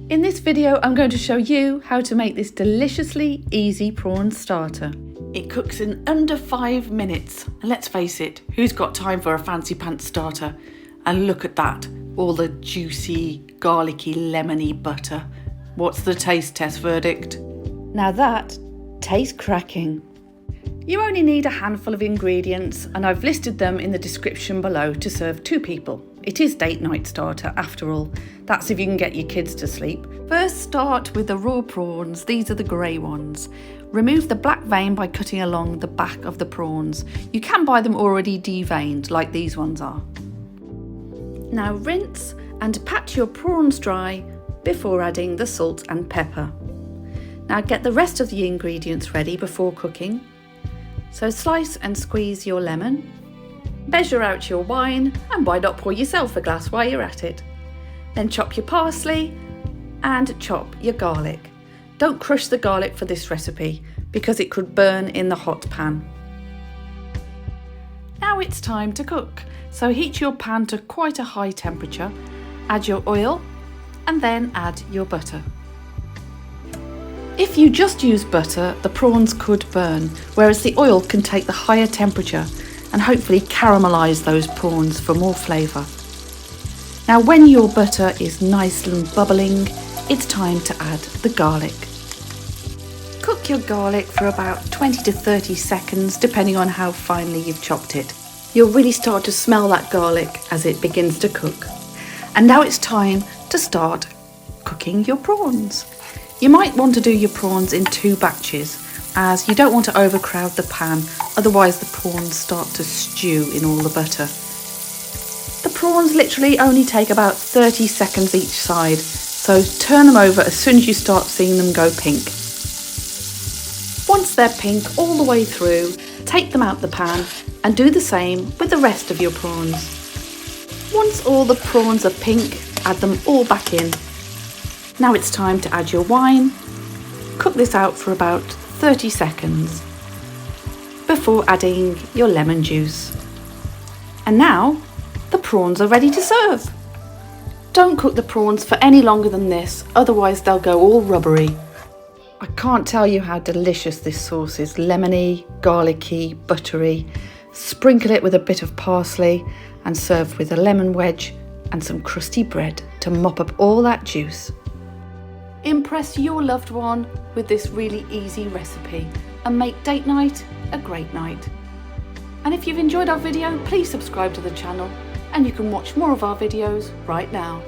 In this video, I'm going to show you how to make this deliciously easy prawn starter. It cooks in under 5 minutes. And let's face it, who's got time for a fancy pants starter? And look at that, all the juicy, garlicky, lemony butter. What's the taste test verdict? Now that tastes cracking. You only need a handful of ingredients, and I've listed them in the description below to serve 2 people. It is date night starter after all. That's if you can get your kids to sleep. First, start with the raw prawns. These are the grey ones. Remove the black vein by cutting along the back of the prawns. You can buy them already deveined like these ones are. Now rinse and pat your prawns dry before adding the salt and pepper. Now get the rest of the ingredients ready before cooking. So slice and squeeze your lemon. Measure out your wine, and why not pour yourself a glass while you're at it. Then chop your parsley and chop your garlic. Don't crush the garlic for this recipe because it could burn in the hot pan. Now it's time to cook. So heat your pan to quite a high temperature, add your oil and then add your butter. If you just use butter, the prawns could burn, whereas the oil can take the higher temperature and hopefully caramelise those prawns for more flavour. Now when your butter is nice and bubbling, it's time to add the garlic. Cook your garlic for about 20 to 30 seconds depending on how finely you've chopped it. You'll really start to smell that garlic as it begins to cook. And now it's time to start cooking your prawns. You might want to do your prawns in 2 batches, as you don't want to overcrowd the pan, otherwise the prawns start to stew in all the butter. The prawns literally only take about 30 seconds each side, so turn them over as soon as you start seeing them go pink. Once they're pink all the way through, take them out the pan and do the same with the rest of your prawns. Once all the prawns are pink, add them all back in. Now it's time to add your wine. Cook this out for about 30 seconds before adding your lemon juice. And now the prawns are ready to serve. Don't cook the prawns for any longer than this, otherwise they'll go all rubbery. I can't tell you how delicious this sauce is. Lemony, garlicky, buttery. Sprinkle it with a bit of parsley and serve with a lemon wedge and some crusty bread to mop up all that juice. Impress your loved one with this really easy recipe and make date night a great night. And if you've enjoyed our video, please subscribe to the channel and you can watch more of our videos right now.